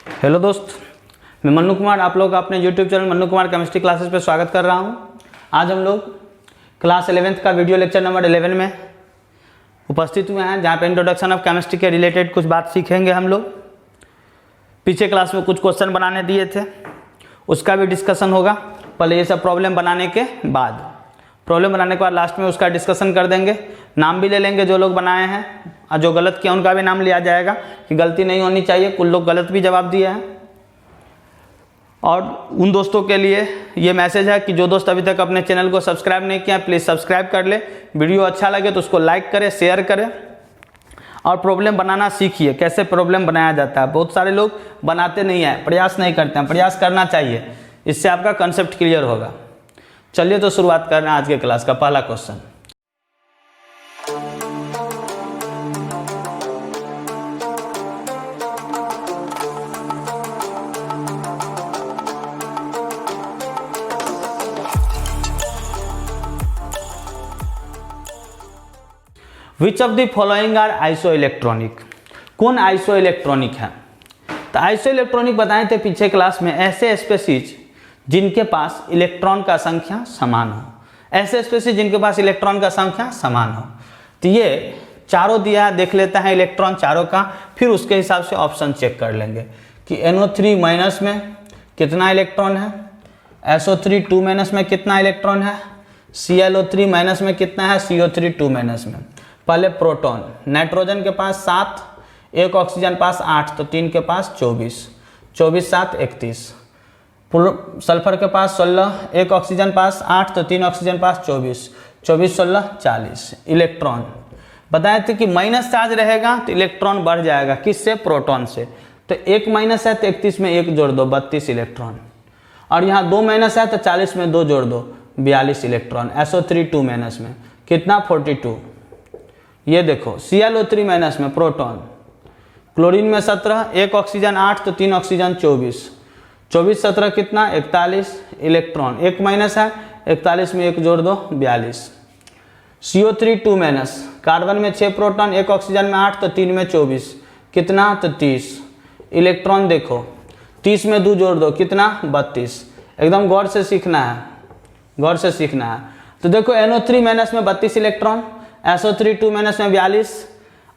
Hello दोस्त, मैं मन्नू कुमार आप लोग का अपने YouTube channel Mannu Kumar chemistry classes पे स्वागत कर रहा हूं। आज हम लोग क्लास 11th का वीडियो लेक्चर नंबर 11 में उपस्थित हुए हैं, जहां पे इंट्रोडक्शन ऑफ केमिस्ट्री के रिलेटेड कुछ बात सीखेंगे हम लोग। पीछे क्लास में कुछ क्वेश्चन बनाने दिए थे, उसका भी डिस्कशन होगा। पहले ये सब प्रॉब्लम बनाने के बाद लास्ट में उसका डिस्कशन कर देंगे। नाम भी ले लेंगे जो लोग बनाए हैं, और जो गलत किया उनका भी नाम लिया जाएगा कि गलती नहीं होनी चाहिए। कुछ लोग गलत भी जवाब दिए हैं। और उन दोस्तों के लिए ये मैसेज है कि जो दोस्त अभी तक अपने चैनल को सब्सक्राइब नहीं किया, प्लीज़ सब्सक्राइब कर ले। वीडियो अच्छा लगे तो उसको लाइक करें, शेयर करें, और प्रॉब्लम बनाना सीखिए। कैसे प्रॉब्लम बनाया जाता है, बहुत सारे लोग बनाते नहीं हैं, प्रयास नहीं करते हैं। प्रयास करना चाहिए, इससे आपका कंसेप्ट क्लियर होगा। चलिए तो शुरुआत कर रहे हैं आज के क्लास का पहला question. Which of the following are isoelectronic? कौन आइसोइलेक्ट्रॉनिक है? तो आइसोइलेक्ट्रॉनिक बताए थे पीछे क्लास में, ऐसे स्पेसीज जिनके पास इलेक्ट्रॉन का संख्या समान हो। ऐसे स्पेसीज जिनके पास इलेक्ट्रॉन का संख्या समान हो। तो ये चारों दिया, देख लेते हैं इलेक्ट्रॉन चारों का, फिर उसके हिसाब से ऑप्शन चेक कर लेंगे कि NO3 माइनस में कितना इलेक्ट्रॉन है, SO3 2 माइनस में कितना इलेक्ट्रॉन है, ClO3 माइनस में कितना है, CO3 2 माइनस में। पहले प्रोटॉन, नाइट्रोजन के पास 7, एक ऑक्सीजन पास 8, तो 3 के पास 24, 24 7 31। सल्फर के पास 16, एक ऑक्सीजन पास 8, तो 3 ऑक्सीजन पास 24, 24 16 40। इलेक्ट्रॉन बताए थे कि माइनस चार्ज रहेगा तो इलेक्ट्रॉन बढ़ जाएगा, किससे? प्रोटॉन से। तो एक माइनस है तो 31 में 1 जोड़ दो, 32 इलेक्ट्रॉन। और यहाँ 2 माइनस है तो 40 में 2 जोड़ दो, 42 इलेक्ट्रॉन। SO3 2 माइनस में कितना? 42। ये देखो ClO3 माइनस में प्रोटॉन, क्लोरीन में 17, एक ऑक्सीजन 8, तो 3 ऑक्सीजन 24, 24 17 कितना? 41 इलेक्ट्रॉन। एक माइनस है, 41 में 1 जोड़ दो, 42। CO3 2 माइनस, कार्बन में 6 प्रोटॉन, एक ऑक्सीजन में 8, तो 3 में 24 कितना? तो 30 इलेक्ट्रॉन। देखो 30 में 2 जोड़ दो, कितना? 32। एकदम गौर से सीखना है, गौर से सीखना है। तो देखो NO3 माइनस में 32 इलेक्ट्रॉन, SO3 2 माइनस में 42,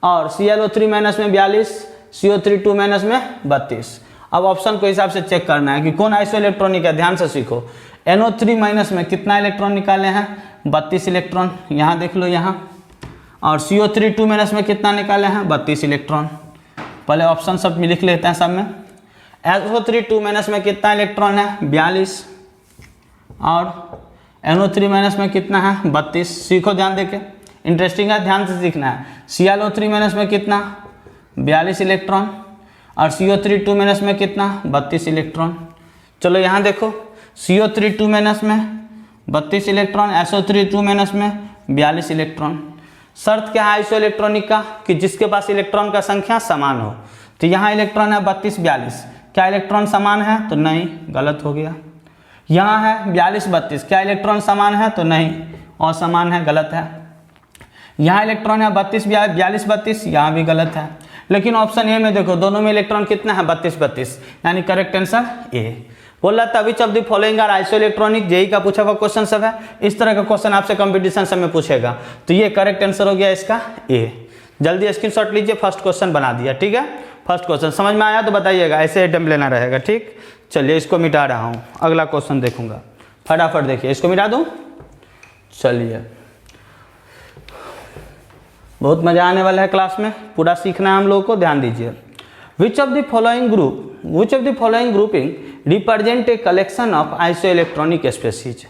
और ClO3 माइनस में 42, CO3 2 माइनस में 32। अब ऑप्शन को हिसाब से चेक करना है कि कौन आइसोइलेक्ट्रॉनिक है। ध्यान से सीखो। NO3 माइनस में कितना इलेक्ट्रॉन निकाले हैं? 32 इलेक्ट्रॉन, यहाँ देख लो यहाँ। और CO3 2 माइनस में कितना निकाले हैं? 32 इलेक्ट्रॉन। पहले ऑप्शन सब में लिख लेते हैं सब में। SO3 2 माइनस में कितना इलेक्ट्रॉन है? 42। और NO3 माइनस में कितना है? 32। सीखो ध्यान देके, इंटरेस्टिंग है, ध्यान से सीखना है। ClO3 माइनस में कितना? 42 इलेक्ट्रॉन। और CO3 2 माइनस में कितना? 32 इलेक्ट्रॉन। चलो यहाँ देखो, CO3 2 माइनस में 32 इलेक्ट्रॉन, SO3 2 माइनस में 42 इलेक्ट्रॉन। शर्त क्या है आइसोइलेक्ट्रॉनिक का? कि जिसके पास इलेक्ट्रॉन का संख्या समान हो। तो यहाँ इलेक्ट्रॉन है 32 42, क्या इलेक्ट्रॉन समान है? तो नहीं, गलत हो गया। यहाँ है 42 32, क्या इलेक्ट्रॉन समान है? तो नहीं, असमान है, गलत है। यहाँ इलेक्ट्रॉन है 32 42 32, यहाँ भी गलत है। लेकिन ऑप्शन ए में देखो, दोनों में इलेक्ट्रॉन कितना है? 32 32, यानी करेक्ट आंसर ए। बोल रहा था which of the following are isoelectronic. JEE का पूछा हुआ क्वेश्चन सब है, इस तरह का क्वेश्चन आपसे कंपटीशन सब में पूछेगा। तो ये करेक्ट आंसर हो गया इसका ए। जल्दी स्क्रीनशॉट लीजिए, फर्स्ट क्वेश्चन बना दिया, ठीक है। फर्स्ट क्वेश्चन समझ में आया तो बताइएगा, ऐसे अटेम्प्ट लेना रहेगा, ठीक। चलिए इसको मिटा रहा हूँ, अगला क्वेश्चन देखूंगा। फटाफट देखिए, इसको मिटा दूँ। चलिए बहुत मजा आने वाला है क्लास में, पूरा सीखना है हम लोगों को, ध्यान दीजिए। विच of the following grouping represent a collection of isoelectronic species?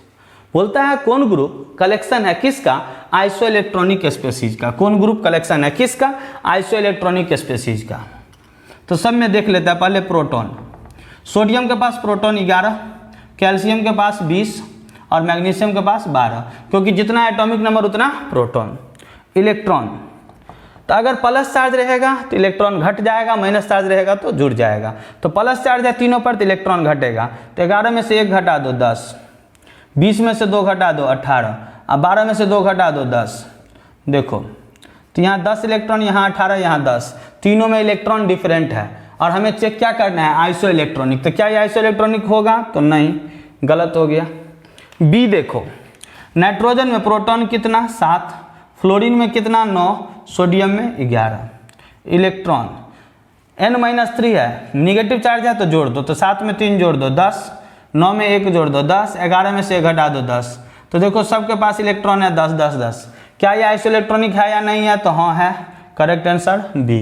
बोलता है कौन ग्रुप कलेक्शन है किसका? आइसोइलेक्ट्रॉनिक स्पेसीज का। कौन ग्रुप कलेक्शन है किसका? आइसोइलेक्ट्रॉनिक स्पेसीज का। तो सब में देख लेता है। पहले प्रोटॉन, सोडियम के पास प्रोटॉन 11, कैल्शियम के पास 20, और मैग्नीशियम के पास 12, क्योंकि जितना एटॉमिक नंबर उतना प्रोटॉन। इलेक्ट्रॉन, तो अगर प्लस चार्ज रहेगा तो इलेक्ट्रॉन घट जाएगा, माइनस चार्ज रहेगा तो जुड़ जाएगा। तो प्लस चार्ज है तीनों पर तो इलेक्ट्रॉन घटेगा। तो 11 में से 1 घटा दो 10, 20 में से 2 घटा दो 18, और 12 में से 2 घटा दो 10। देखो तो यहाँ 10 इलेक्ट्रॉन, यहाँ 18, यहाँ 10, तीनों में इलेक्ट्रॉन डिफरेंट है। और हमें चेक क्या करना है, आइसो इलेक्ट्रॉनिक। तो क्या ये आइसो इलेक्ट्रॉनिक होगा, तो नहीं, गलत हो गया। बी देखो, नाइट्रोजन में प्रोटॉन कितना 7, फ्लोरीन में कितना 9, सोडियम में 11। इलेक्ट्रॉन n-3 है, निगेटिव चार्ज है तो जोड़ दो, तो 7 में 3 जोड़ दो 10, 9 में 1 जोड़ दो 10, 11 में से 1 घटा दो 10। तो देखो सबके पास इलेक्ट्रॉन है 10 10 10। क्या ये आइसो इलेक्ट्रॉनिक है या नहीं है, तो हाँ है, करेक्ट आंसर बी।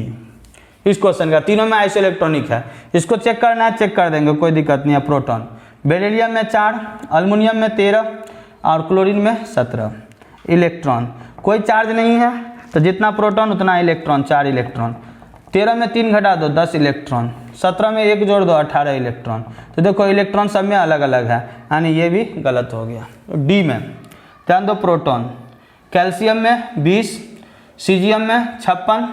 इस क्वेश्चन का तीनों में आइसो इलेक्ट्रॉनिक है। इसको चेक करना है, चेक कर देंगे, कोई दिक्कत नहीं है। प्रोटॉन, बेरिलियम में 4, अल्युमिनियम में 13 और क्लोरीन में 17। इलेक्ट्रॉन कोई चार्ज नहीं है, तो जितना प्रोटॉन उतना इलेक्ट्रॉन, 4 इलेक्ट्रॉन। 13 में 3 घटा दो 10 इलेक्ट्रॉन, 17 में 1 जोड़ दो 18 इलेक्ट्रॉन। तो देखो इलेक्ट्रॉन सब में अलग अलग है, यानी ये भी गलत हो गया। डी में ध्यान दो, प्रोटॉन कैल्शियम में 20, सीजियम में 56,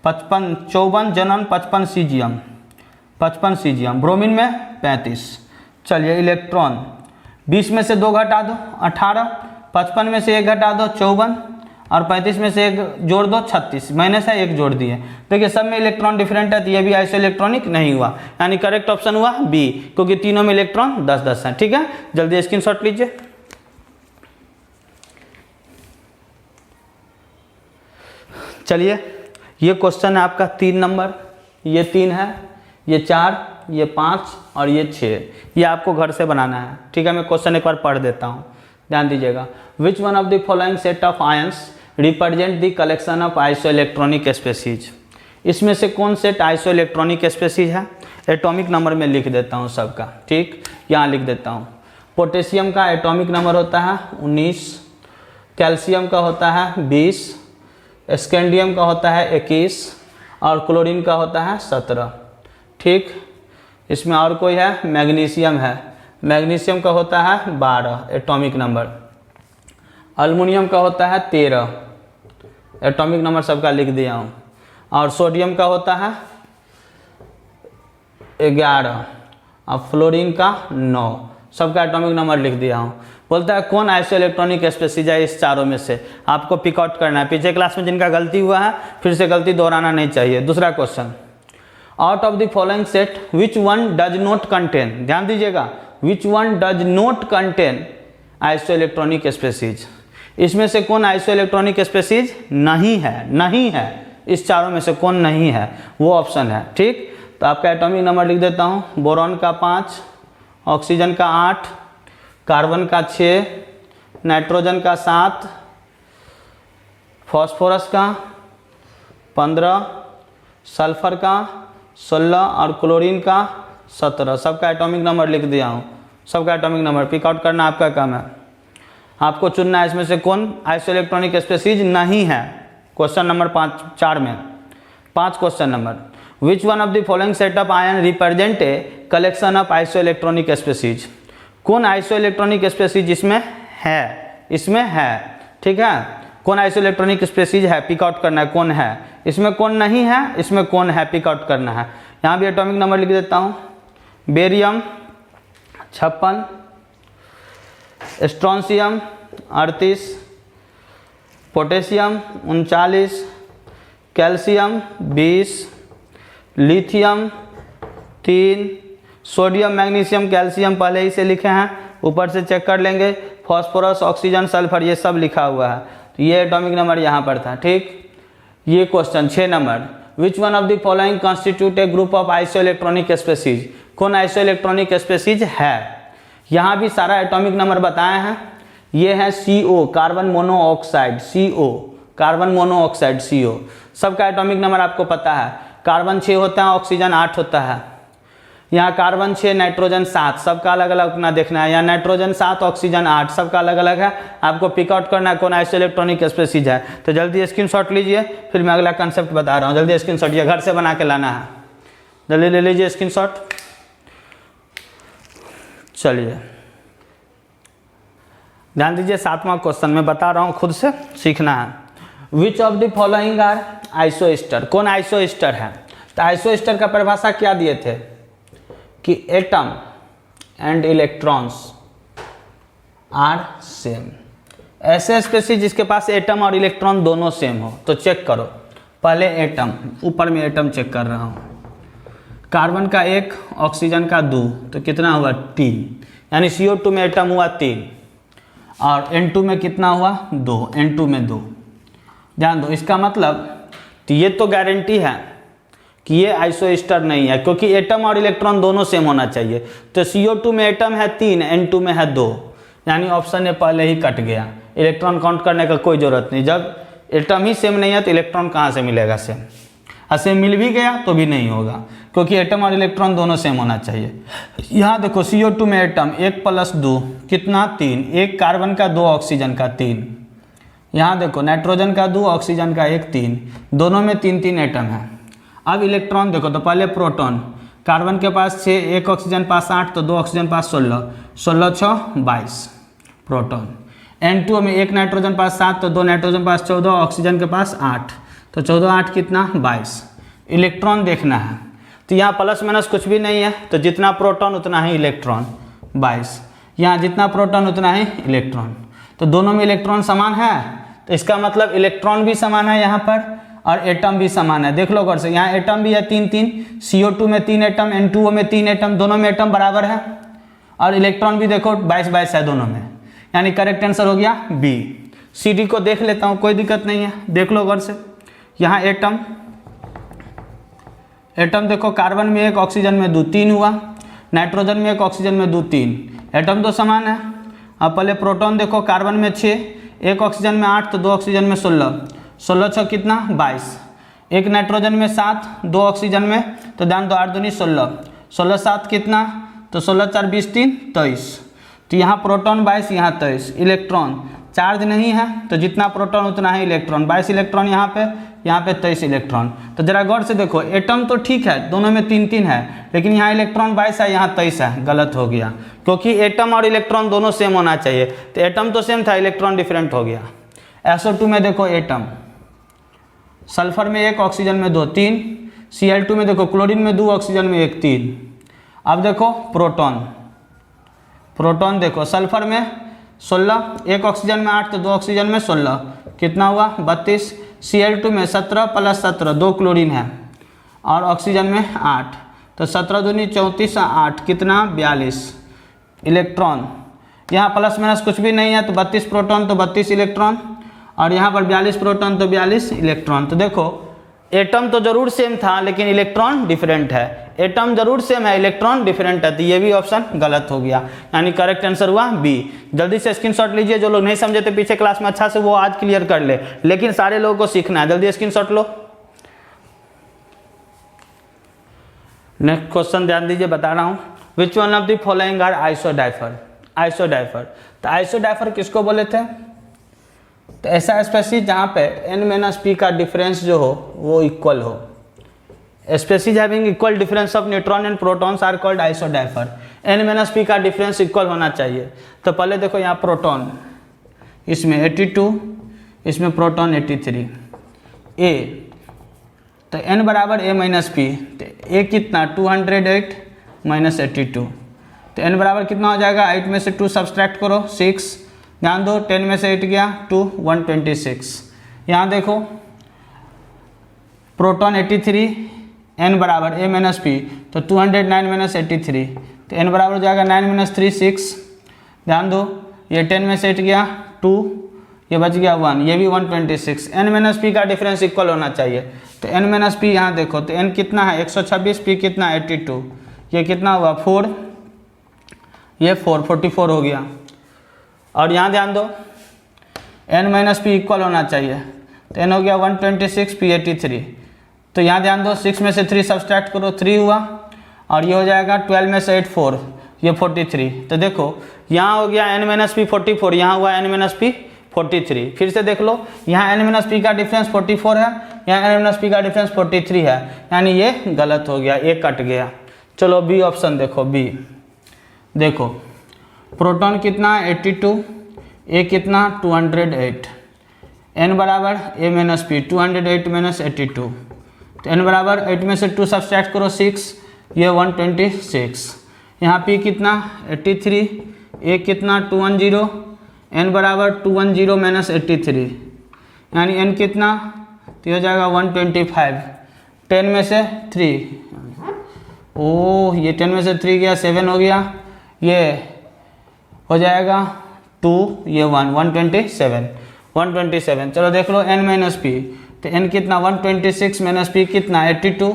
55 54 जनन 55 सीजियम, 55 सीजियम, ब्रोमीन में 35। चलिए इलेक्ट्रॉन 20 में से 2 घटा दो 18, 55 में से 1 घटा दो 54 और 35 में से 1 जोड़ दो 36, माइनस है 1 जोड़ दिए। देखिए सब में इलेक्ट्रॉन डिफरेंट है, तो ये भी आइसो इलेक्ट्रॉनिक नहीं हुआ, यानी करेक्ट ऑप्शन हुआ बी, क्योंकि तीनों में इलेक्ट्रॉन 10 10 है। ठीक है, जल्दी स्क्रीनशॉट लीजिए। चलिए ये क्वेश्चन है आपका 3 नंबर, ये 3 है, ये 4, ये 5 और ये 6। ये आपको घर से बनाना है। ठीक है, मैं क्वेश्चन एक बार पढ़ देता हूँ, ध्यान दीजिएगा। विच one of the following set of ions represent the collection of iso electronic species. इसमें से कौन सेट आइसो इलेक्ट्रॉनिक स्पेसीज है, एटॉमिक नंबर में लिख देता हूँ सबका। ठीक, यहाँ लिख देता हूँ। पोटेशियम का एटॉमिक नंबर होता है 19, कैल्शियम का होता है 20, स्कैंडियम का होता है 21 और क्लोरीन का होता है 17। ठीक, इसमें और कोई है, मैग्नीशियम है, मैग्नीशियम का होता है 12 एटॉमिक नंबर, अल्युमिनियम का होता है 13 एटॉमिक नंबर सबका लिख दिया हूँ, और सोडियम का होता है 11 और फ्लोरीन का 9, सबका एटॉमिक नंबर लिख दिया हूँ। बोलता है कौन आइसो इलेक्ट्रॉनिक स्पेसीज है इस चारों में से, आपको पिक आउट करना है। पीछे क्लास में जिनका गलती हुआ है फिर से गलती दोहराना नहीं चाहिए। दूसरा question, out of the following set which one does not contain, ध्यान दीजिएगा, which one does not contain iso electronic species. इसमें से कौन आइसो इलेक्ट्रॉनिक स्पेसीज नहीं है, नहीं है, इस चारों में से कौन नहीं है, वो ऑप्शन है। ठीक, तो आपका एटॉमिक नंबर लिख देता हूँ। बोरॉन का 5, ऑक्सीजन का 8, कार्बन का 6, नाइट्रोजन का 7, फॉस्फोरस का 15, सल्फर का 16 और क्लोरीन का 17। सबका एटॉमिक नंबर लिख दिया हूँ, सबका एटॉमिक नंबर पिक आउट करना आपका काम है। आपको चुनना है इसमें से कौन आइसो इलेक्ट्रॉनिक स्पेसीज नहीं है। क्वेश्चन नंबर 4 में 5 question number, which one of the following set of ion represent a collection of iso electronic species. कौन आइसो इलेक्ट्रॉनिक स्पेसीज इसमें है, इसमें है। ठीक है, कौन आइसो इलेक्ट्रॉनिक स्पेसीज है, पिक आउट करना है कौन है, इसमें कौन नहीं है, इसमें कौन है, पिक आउट करना है। यहाँ भी एटॉमिक नंबर लिख देता हूँ। Barium 56, strontium 38, potassium 39, calcium 20, lithium 3, sodium magnesium calcium पहले ही से लिखे हैं, ऊपर से चेक कर लेंगे। फॉस्फोरस ऑक्सीजन सल्फर ये सब लिखा हुआ है, तो ये एटॉमिक नंबर यहाँ पर था। ठीक, ये question 6 number, which one of the following constitute A group of iso electronic species. कौन आइसो इलेक्ट्रॉनिक स्पेसीज है, यहाँ भी सारा एटॉमिक नंबर बताए हैं। ये है CO carbon monoxide, CO carbon monoxide CO, सबका एटॉमिक नंबर आपको पता है। कार्बन 6 होता है, ऑक्सीजन 8 होता है। यहाँ कार्बन 6 नाइट्रोजन 7, सबका अलग अलग अपना देखना है। यहाँ नाइट्रोजन 7 ऑक्सीजन 8, सबका अलग अलग है। आपको पिक आउट करना है कौन आइसो इलेक्ट्रॉनिक स्पेसीज है। तो जल्दी स्क्रीनशॉट लीजिए, फिर मैं अगला कंसेप्ट बता रहा हूँ। जल्दी स्क्रीनशॉट, ये घर से बना के लाना है, जल्दी ले लीजिए स्क्रीनशॉट। चलिए ध्यान दीजिए, 7वां क्वेश्चन मैं बता रहा हूँ, खुद से सीखना है। Which of the following are isoster, कौन आइसोस्टर है। तो आइसोस्टर का परिभाषा क्या दिए थे कि atom and electrons are same. ऐसे स्पेसीज जिसके पास एटम और इलेक्ट्रॉन दोनों सेम हो। तो चेक करो, पहले एटम, ऊपर में एटम चेक कर रहा हूँ। कार्बन का 1, ऑक्सीजन का 2, तो कितना हुआ 3, यानी CO2 में एटम हुआ 3 और N2 में कितना हुआ 2, N2 में 2। ध्यान दो, इसका मतलब तो ये तो गारंटी है कि ये आइसोस्टर नहीं है, क्योंकि एटम और इलेक्ट्रॉन दोनों सेम होना चाहिए। तो CO2 में एटम है 3, N2 में है 2, यानी ऑप्शन ए पहले ही कट गया, इलेक्ट्रॉन काउंट करने का कोई ज़रूरत नहीं। जब एटम ही सेम नहीं है तो इलेक्ट्रॉन कहाँ से मिलेगा सेम, और सेम मिल भी गया तो भी नहीं होगा, क्योंकि एटम और इलेक्ट्रॉन दोनों सेम होना चाहिए। यहाँ देखो CO2 में एटम 1 + 2 कितना 3, 1 कार्बन का 2 ऑक्सीजन का 3। यहाँ देखो नाइट्रोजन का 2 ऑक्सीजन का 1 3, दोनों में 3 3 एटम है। अब इलेक्ट्रॉन देखो, तो पहले प्रोटॉन, कार्बन के पास 6, 1 ऑक्सीजन पास 8, तो 2 ऑक्सीजन पास 16, 16 6 22 प्रोटॉन। N2 में 1 नाइट्रोजन पास 7, तो 2 नाइट्रोजन पास 14, ऑक्सीजन के पास 8, तो 14 8 कितना 22। इलेक्ट्रॉन देखना है, तो यहाँ प्लस माइनस कुछ भी नहीं है, तो जितना प्रोटॉन उतना ही इलेक्ट्रॉन 22, यहाँ जितना प्रोटॉन उतना ही इलेक्ट्रॉन, तो दोनों में इलेक्ट्रॉन समान है, तो इसका मतलब इलेक्ट्रॉन भी समान है यहाँ पर और एटम भी समान है। देख लो गौर से, यहाँ एटम भी है 3 3, CO2 में 3 एटम, N2O में 3 एटम, दोनों में एटम बराबर है, और इलेक्ट्रॉन भी देखो 22 22 है दोनों में, यानी करेक्ट आंसर हो गया बी। CD को देख लेता हूँ, कोई दिक्कत नहीं है, देख लो गौर से। यहाँ एटम देखो, कार्बन में 1 ऑक्सीजन में 2 3 हुआ, नाइट्रोजन में 1 ऑक्सीजन में 2 3, एटम तो समान है। अब पहले प्रोटॉन देखो, कार्बन में 6, 1 ऑक्सीजन में 8, तो 2 ऑक्सीजन में 16, 16 6 कितना 22, 1 नाइट्रोजन में 7, 2 ऑक्सीजन में, तो ध्यान दो 8 दूनी 16, 16 7 कितना, तो 16 4 20 3 23, तो यहाँ प्रोटॉन 22, यहाँ 23। इलेक्ट्रॉन चार्ज नहीं है, तो जितना प्रोटॉन उतना ही इलेक्ट्रॉन, 22 इलेक्ट्रॉन यहाँ पे 23 इलेक्ट्रॉन। तो जरा गौर से देखो, एटम तो ठीक है, दोनों में 3 3 है, लेकिन यहाँ इलेक्ट्रॉन 22 है, यहाँ 23 है, गलत हो गया, क्योंकि एटम और इलेक्ट्रॉन दोनों सेम होना चाहिए। तो एटम तो सेम था, इलेक्ट्रॉन डिफरेंट हो गया। SO2 में देखो एटम, सल्फर में 1 ऑक्सीजन में 2 3, Cl2 में देखो क्लोरीन में 2 ऑक्सीजन में 1 3। अब देखो प्रोटॉन देखो, सल्फर में 16, 1 ऑक्सीजन में 8, तो 2 ऑक्सीजन में 16, कितना हुआ 32। Cl2 में 17 + 17, 2 क्लोरीन है, और ऑक्सीजन में 8, तो 17 दूनी 34, 8 कितना 42 इलेक्ट्रॉन। यहाँ प्लस माइनस कुछ भी नहीं है, तो 32 प्रोटॉन तो 32 इलेक्ट्रॉन, और यहाँ पर 42 प्रोटॉन तो 42 इलेक्ट्रॉन। तो देखो एटम तो जरूर सेम था, लेकिन इलेक्ट्रॉन डिफरेंट है। एटम जरूर सेम है, इलेक्ट्रॉन डिफरेंट है, तो ये भी ऑप्शन गलत हो गया, यानी करेक्ट आंसर हुआ बी। जल्दी से स्क्रीनशॉट लीजिए, जो लोग नहीं समझे थे पीछे क्लास में अच्छा से, वो आज क्लियर कर ले, लेकिन सारे लोगों को सीखना है। जल्दी स्क्रीनशॉट लो। नेक्स्ट क्वेश्चन ध्यान दीजिए, बता रहा हूँ। Which one of the following are isodiapher. तो आइसोडाइफर किसको बोले थे, तो ऐसा स्पेसीज जहाँ पे N-P का डिफरेंस जो हो वो इक्वल हो। Species having equal difference of neutron and protons are called isodiapher. N-P का डिफरेंस इक्वल होना चाहिए। तो पहले देखो यहाँ प्रोटॉन, इसमें 82, इसमें प्रोटॉन 83, A, तो N बराबर A - P, तो A कितना 208 - 82, तो N बराबर कितना हो जाएगा, 8 में से 2 सब्सट्रैक्ट करो 6, ध्यान दो 10 में से 8 गया 2, 126। यहाँ देखो प्रोटॉन 83, N बराबर A - P, तो 209 - 83, तो N बराबर हो जाएगा 9 - 3 6, ध्यान दो ये 10 में से 8 गया 2, ये बच गया 1, ये भी 126। N - P का डिफरेंस इक्वल होना चाहिए, तो N - P यहाँ देखो, तो N कितना है 126, P कितना 82, ये कितना हुआ 4, ये 44 हो गया। और यहाँ ध्यान दो N - P इक्वल होना चाहिए, तो N हो गया 126, P 83, तो यहाँ ध्यान दो 6 में से 3 सब्सट्रैक्ट करो 3 हुआ, और ये हो जाएगा 12 में से 8 4, ये 43। तो देखो यहाँ हो गया N - P 44, यहाँ हुआ N - P 43। फिर से देख लो, यहाँ N - P का डिफरेंस 44 है, यहाँ N - P का डिफरेंस 43 है, यानी ये गलत हो गया, ये कट गया। चलो बी ऑप्शन देखो, बी देखो प्रोटॉन कितना 82, ए कितना 208, N बराबर A - P 208 - 82, तो N बराबर 8 में से 2 सब्सट्रैक्ट करो 6, ये 126। यहाँ P कितना 83, A कितना 210, N बराबर 210 - 83, यानी N कितना, तो हो जाएगा 125, 10 में से 3 ओह ये 10 में से 3 गया 7 हो गया, ये हो जाएगा 2, ये 1, 127। चलो देख लो n माइनस पी, तो n कितना 126 माइनस पी कितना 82,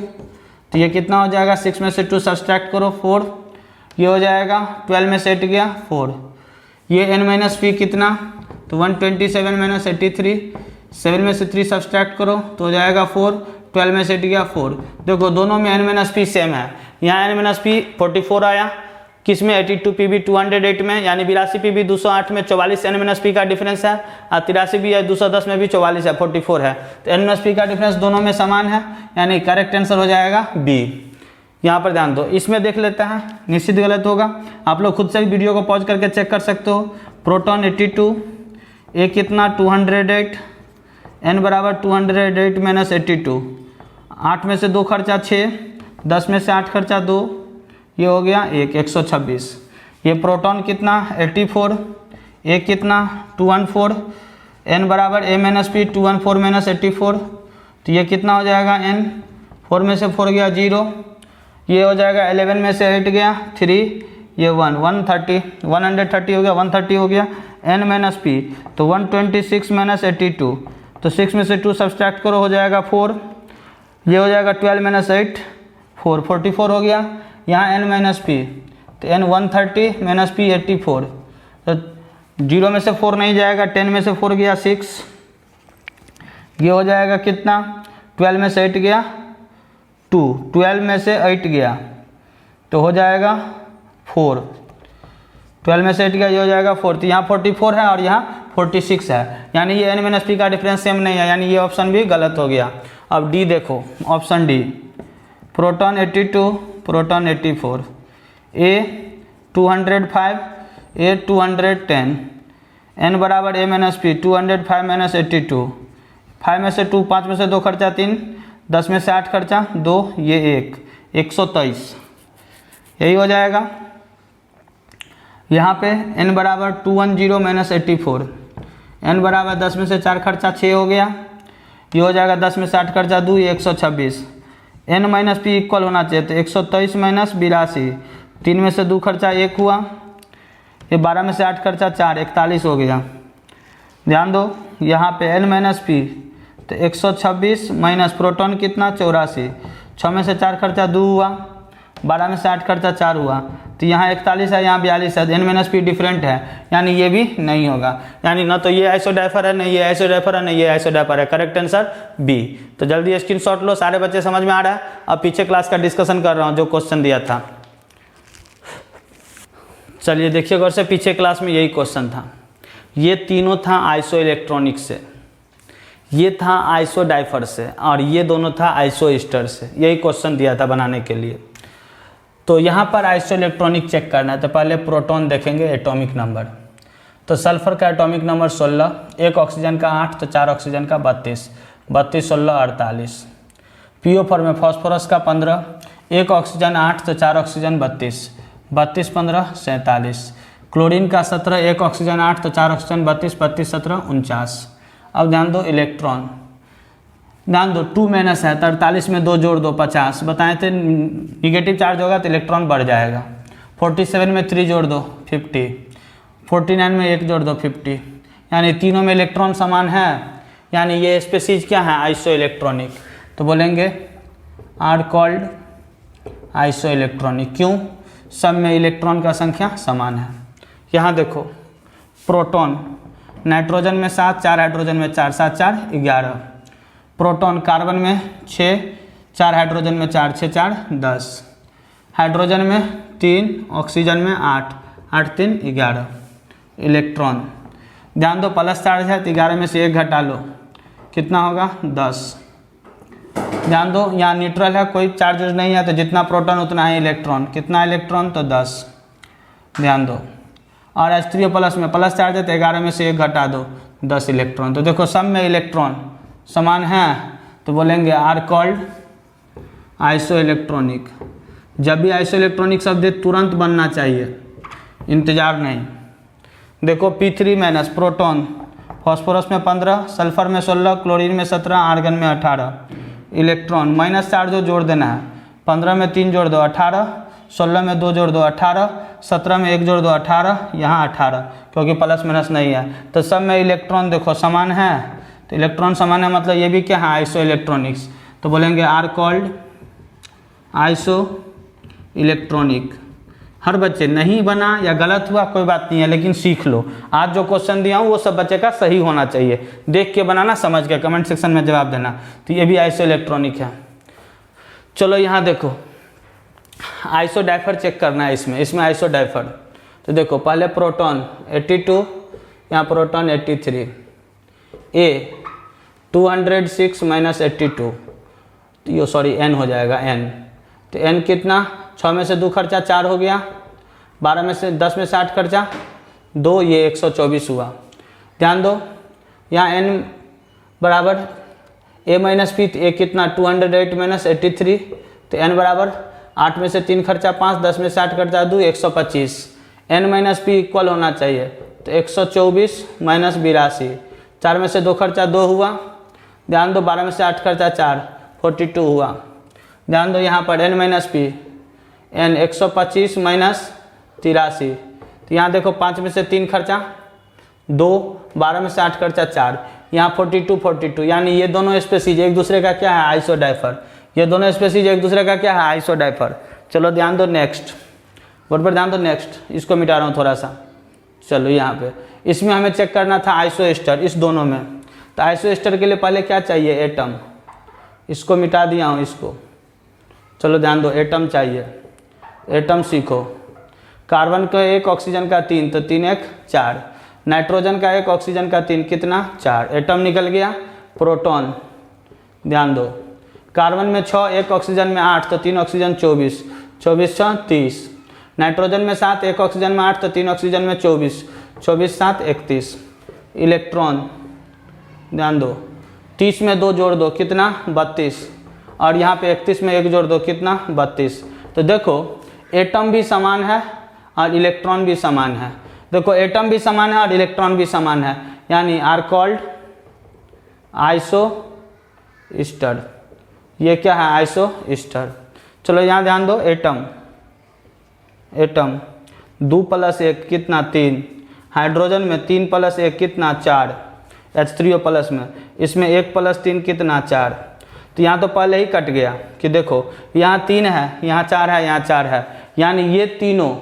तो ये कितना हो जाएगा 6 में से 2 सब्सट्रैक्ट करो 4, ये हो जाएगा 12 में से 8 गया 4, ये n माइनस पी कितना, तो 127 माइनस 83, 7 में से 3 सब्सट्रैक्ट करो तो हो जाएगा 4, 12 में से 8 गया 4। देखो दोनों में n माइनस पी सेम है, यहाँ n माइनस पी 44 आया, किस में 82 पी भी 208 में, यानी 82 पी भी 208 में 44 n माइनस पी का डिफरेंस है, और 83 भी है 210 में भी 44 है 44 है, तो n माइनस पी का डिफरेंस दोनों में समान है, यानी करेक्ट आंसर हो जाएगा बी। यहाँ पर ध्यान दो, इसमें देख लेते हैं, निश्चित गलत होगा, आप लोग खुद से भी वीडियो को पॉज करके चेक कर सकते हो। प्रोटॉन 82, ए कितना 208, n बराबर 208 माइनस 82, 8 में से 2 खर्चा 6, 10 में से 8 खर्चा 2, ये हो गया 126। ये प्रोटॉन कितना 84, ए कितना 214, n बराबर a माइनस पी 214 माइनस 84, तो ये कितना हो जाएगा n, 4 में से 4 गया 0, ये हो जाएगा 11 में से 8 गया 3, ये 130 हो गया 130 हो गया, n माइनस पी तो 126 माइनस 82, तो 6 में से 2 सब्सट्रैक्ट करो हो जाएगा 4, ये हो जाएगा 12 माइनस 8 4, 44 हो गया, यहाँ n माइनस पी तो n 130 माइनस पी 84, तो 0 में से 4 नहीं जाएगा, 10 में से 4 गया 6, ये हो जाएगा कितना 12 में से 8 गया 2, 12 में से 8 गया तो हो जाएगा 4, 12 में से 8 गया ये हो जाएगा 4, तो यहाँ 44 है और यहाँ 46 है, यानी ये n माइनस पी का डिफरेंस सेम नहीं है, यानी ये ऑप्शन भी गलत हो गया। अब डी देखो, ऑप्शन डी प्रोटॉन 82 प्रोटॉन 84, ए 205 ए 210, n बराबर a माइनस पी 205 माइनस 82, 5 में से 2 5 में से 2 खर्चा 3, 10 में से 8 खर्चा 2, ये 123, यही हो जाएगा। यहाँ पे n बराबर 210 माइनस 84, n बराबर 10 में से 4 खर्चा 6 हो गया, ये हो जाएगा 10 में से 8 खर्चा 2, ये 126, n माइनस पी इक्वल होना चाहिए, तो 123 माइनस 82, 3 में से 2 खर्चा 1 हुआ, ये 12 में से 8 खर्चा 4, 41 हो गया। ध्यान दो यहाँ पे n माइनस पी तो 126 माइनस प्रोटॉन कितना 84, 6 में से 4 खर्चा 2 हुआ, 12 में से 8 खर्चा 4 हुआ, तो यहाँ 41 है यहाँ 42 है, n माइनस पी डिफरेंट है, यानी ये भी नहीं होगा, यानी ना तो ये आइसोडाइफर है, नहीं ये आइसोडाइफर है, नहीं ये आइसोडाइफर है, करेक्ट आंसर बी। तो जल्दी स्क्रीनशॉट लो, सारे बच्चे समझ में आ रहा है। अब पीछे क्लास का डिस्कशन कर रहा हूँ जो क्वेश्चन दिया था, चलिए देखिए गौर से, पीछे क्लास में यही क्वेश्चन था, ये तीनों था आइसो इलेक्ट्रॉनिक से, ये था आइसोडाइफर से, और ये दोनों था आइसोस्टर से, यही क्वेश्चन दिया था बनाने के लिए। तो यहाँ पर आइसो इलेक्ट्रॉनिक चेक करना है, तो पहले प्रोटॉन देखेंगे एटॉमिक नंबर, तो सल्फर का एटॉमिक नंबर 16, एक ऑक्सीजन का 8, तो 4 ऑक्सीजन का 32, 32 16 48, पीओ फोर में फॉस्फोरस का 15, एक ऑक्सीजन 8, तो 4 ऑक्सीजन 32, 32 15 47, क्लोरीन का 17, एक ऑक्सीजन 8, तो 4 ऑक्सीजन 32, 32 17 49। अब ध्यान दो इलेक्ट्रॉन, ध्यान दो 2 माइनस है, 43 में 2 जोड़ दो 50, बताए थे निगेटिव चार्ज होगा तो इलेक्ट्रॉन बढ़ जाएगा, 47 में 3 जोड़ दो 50, 49 में 1 जोड़ दो 50, यानी तीनों में इलेक्ट्रॉन समान है, यानी ये स्पीशीज क्या है आइसो इलेक्ट्रॉनिक, तो बोलेंगे आर कॉल्ड आइसो इलेक्ट्रॉनिक, क्यों, सब में इलेक्ट्रॉन का संख्या समान है। यहाँ देखो प्रोटॉन नाइट्रोजन में 7, 4 हाइड्रोजन में 4, 7 4 11, प्रोटॉन कार्बन में 6, 4 हाइड्रोजन में 4, 6 4 10, हाइड्रोजन में 3, ऑक्सीजन में 8, 8 3 11। इलेक्ट्रॉन ध्यान दो प्लस चार्ज है, तो 11 में से 1 घटा लो, कितना होगा 10। ध्यान दो यहाँ न्यूट्रल है, कोई चार्ज नहीं है, तो जितना प्रोटॉन उतना है इलेक्ट्रॉन, कितना इलेक्ट्रॉन तो 10। ध्यान दो, और H3O प्लस में प्लस चार्ज है, तो 11 में से 1 घटा दो 10 इलेक्ट्रॉन, तो देखो सब में इलेक्ट्रॉन समान है, तो बोलेंगे आर कॉल्ड आइसो इलेक्ट्रॉनिक। जब भी आइसो इलेक्ट्रॉनिक शब्द तुरंत बनना चाहिए, इंतजार नहीं। देखो P3 माइनस प्रोटॉन, फॉस्फोरस में 15, सल्फर में 16, क्लोरीन में 17, आर्गन में 18, इलेक्ट्रॉन माइनस चार्ज जोड़ देना है, 15 में 3 जोड़ दो 18, 16 में 2 जोड़ दो 18, 17 में 1 जोड़ दो 18, यहाँ 18, क्योंकि प्लस माइनस नहीं है। तो सब में इलेक्ट्रॉन देखो समान है, तो इलेक्ट्रॉन समान है मतलब ये भी क्या है, आइसो इलेक्ट्रॉनिक्स। तो बोलेंगे आर कॉल्ड आइसो इलेक्ट्रॉनिक। हर बच्चे नहीं बना या गलत हुआ कोई बात नहीं है, लेकिन सीख लो। आज जो क्वेश्चन दिया हूँ वो सब बच्चे का सही होना चाहिए, देख के बनाना, समझ के कमेंट सेक्शन में जवाब देना। तो ये भी आइसो इलेक्ट्रॉनिक है। चलो यहाँ देखो आइसो डाइफर चेक करना है इसमें आइसो डाइफर। तो देखो पहले प्रोटॉन 82, यहाँ प्रोटॉन 83, ए 206 माइनस 82, तो ये सॉरी एन हो जाएगा एन। तो एन कितना, 6 में से 2 खर्चा 4 हो गया, 12 में से 10 में से 8 खर्चा 2, ये 124 हुआ। ध्यान दो यहाँ एन बराबर ए माइनस पी, ए कितना 208 माइनस 83, तो एन बराबर 8 में से 3 खर्चा 5, 10 में से 8 खर्चा 2, 125। एन माइनस पी इक्वल होना चाहिए, तो 124 माइनस 82, 4 में से 2 खर्चा 2 हुआ। ध्यान दो 12 में से 8 खर्चा 4, 42 हुआ। ध्यान दो यहाँ पर N minus P, N 125 minus 83, तो यहाँ देखो 5 में से 3 खर्चा 2, 12 में से 8 खर्चा 4, यहाँ 42 42, यानी ये दोनों स्पेसीज एक दूसरे का क्या है, आइसो डाइफर। ये दोनों स्पेसीज एक दूसरे का क्या है, आइसो डाइफर। चलो ध्यान दो नेक्स्ट, बोर्ड पर ध्यान दो नेक्स्ट, इसको मिटा रहा हूँ थोड़ा सा। चलो यहाँ पे इसमें हमें चेक करना था आइसो एस्टर, इस दोनों में। तो आइसो एस्टर के लिए पहले क्या चाहिए, एटम। इसको मिटा दिया हूँ इसको। चलो ध्यान दो एटम चाहिए, एटम सीखो। कार्बन का 1 ऑक्सीजन का 3, तो 3 1 4, नाइट्रोजन का 1 ऑक्सीजन का 3 कितना 4, एटम निकल गया। प्रोटॉन ध्यान दो, कार्बन में 6, 1 ऑक्सीजन में 8, तो 3 ऑक्सीजन 24, 24 6 30, नाइट्रोजन में 7, 1 ऑक्सीजन में 8, तो 3 ऑक्सीजन में 24, 24 7 31। इलेक्ट्रॉन ध्यान दो, 30 में 2 जोड़ दो कितना 32, और यहाँ पे 31 में 1 जोड़ दो कितना 32। तो देखो एटम भी समान है और इलेक्ट्रॉन भी समान है। देखो एटम भी समान है और इलेक्ट्रॉन भी समान है, यानी आर कॉल्ड आइसो ईस्टर। ये क्या है, आइसो ईस्टर। चलो यहाँ ध्यान दो एटम, एटम 2 + 1 कितना 3, हाइड्रोजन में 3 + 1 कितना 4, H3O प्लस में, इसमें 1 + 3 कितना 4। तो यहाँ तो पहले ही कट गया कि देखो यहाँ 3 है, यहाँ 4 है, यहाँ 4 है, यानी ये तीनों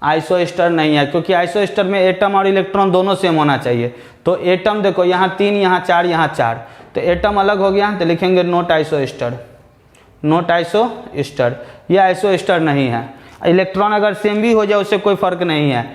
आइसो ईस्टर नहीं है, क्योंकि आइसो ईस्टर में एटम और इलेक्ट्रॉन दोनों सेम होना चाहिए। तो एटम देखो यहाँ 3, यहाँ 4, यहाँ 4, तो एटम अलग हो गया, तो लिखेंगे not iso Easter, not iso Easter, ये आइसो ईस्टर नहीं है। इलेक्ट्रॉन अगर सेम भी हो जाए उससे कोई फर्क नहीं है।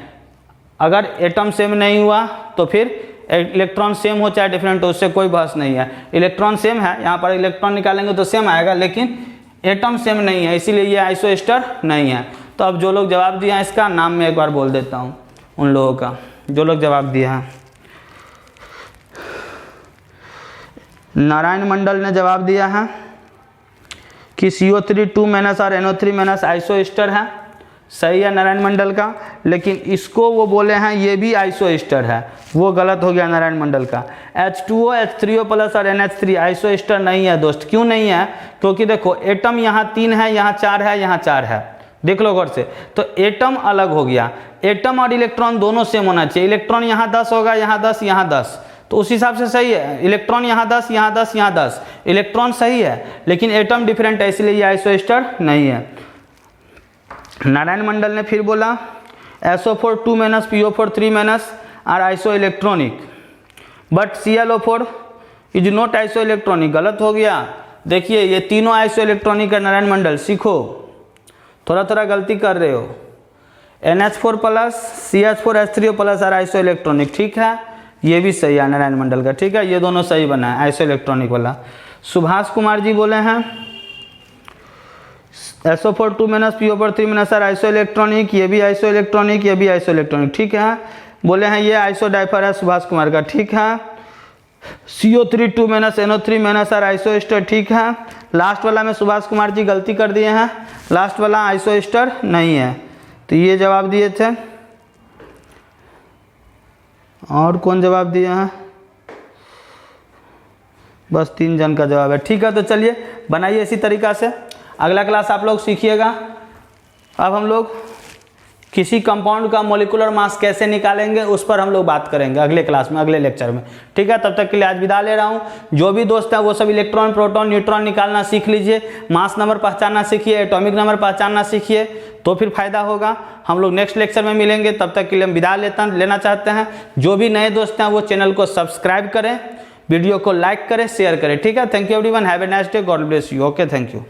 अगर एटम सेम नहीं हुआ तो फिर इलेक्ट्रॉन सेम हो चाहे डिफरेंट हो, उससे कोई बहस नहीं है। इलेक्ट्रॉन सेम है, यहाँ पर इलेक्ट्रॉन निकालेंगे तो सेम आएगा, लेकिन एटम सेम नहीं है, इसीलिए ये आइसो ईस्टर नहीं है। तो अब जो लोग जवाब दिया है इसका नाम मैं एक बार बोल देता हूँ उन लोगों का जो लोग जवाब दिया है। नारायण मंडल ने जवाब दिया है कि CO3 2- और NO3- आइसो ईस्टर है, सही है नारायण मंडल का। लेकिन इसको वो बोले हैं ये भी आइसो ईस्टर है, वो गलत हो गया नारायण मंडल का। H2O H3O प्लस और NH3 आइसो ईस्टर नहीं है दोस्त। क्यों नहीं है, क्योंकि देखो एटम यहाँ 3 है, यहाँ 4 है, यहाँ 4 है, देख लो गौर से। तो एटम अलग हो गया, एटम और इलेक्ट्रॉन दोनों सेम होना चाहिए। इलेक्ट्रॉन यहाँ 10 होगा, यहाँ 10, यहाँ 10, तो उस हिसाब से सही है। इलेक्ट्रॉन यहाँ 10, यहाँ 10, यहाँ 10, इलेक्ट्रॉन सही है, लेकिन एटम डिफरेंट है, इसलिए ये आइसो ईस्टर नहीं है। नारायण मंडल ने फिर बोला SO4 2- PO4 3- are isoelectronic, but ClO4 is not isoelectronic. गलत हो गया। देखिए ये तीनों आइसो इलेक्ट्रॉनिक है नारायण मंडल, सीखो, थोड़ा थोड़ा गलती कर रहे हो। NH4+, CH4H3O+ are iso electronic, ठीक है, ये भी सही है नारायण मंडल का, ठीक है, ये दोनों सही बना है आइसो इलेक्ट्रॉनिक वाला। सुभाष कुमार जी बोले हैं SO4 2- PO4 3- are iso electronic, ये भी आइसो इलेक्ट्रॉनिक, ये भी आइसो इलेक्ट्रॉनिक, ठीक है। बोले हैं ये आइसो डाइफर है सुभाष कुमार का, ठीक है। CO3 2- NO3- are iso Easter, ठीक है। लास्ट वाला में सुभाष कुमार जी गलती कर दिए हैं, लास्ट वाला आइसो ईस्टर नहीं है, तो ये जवाब दिए थे। और कौन जवाब दिए हैं, बस 3 जन का जवाब है, ठीक है। तो चलिए बनाइए इसी तरीक़ा से। अगला क्लास आप लोग सीखिएगा। अब हम लोग किसी कंपाउंड का मॉलिक्यूलर मास कैसे निकालेंगे उस पर हम लोग बात करेंगे अगले क्लास में, अगले लेक्चर में। ठीक है, तब तक के लिए आज विदा ले रहा हूँ। जो भी दोस्त हैं वो सब इलेक्ट्रॉन, प्रोटॉन, न्यूट्रॉन निकालना सीख लीजिए, मास नंबर पहचानना सीखिए, एटॉमिक नंबर पहचानना सीखिए, तो फिर फायदा होगा। हम लोग नेक्स्ट लेक्चर में मिलेंगे, तब तक के लिए हम विदा लेना चाहते हैं। जो भी नए दोस्त हैं वो चैनल को सब्सक्राइब करें, वीडियो को लाइक करें, शेयर करें। ठीक है, thank you everyone, have a nice day, God bless you. Okay, thank you.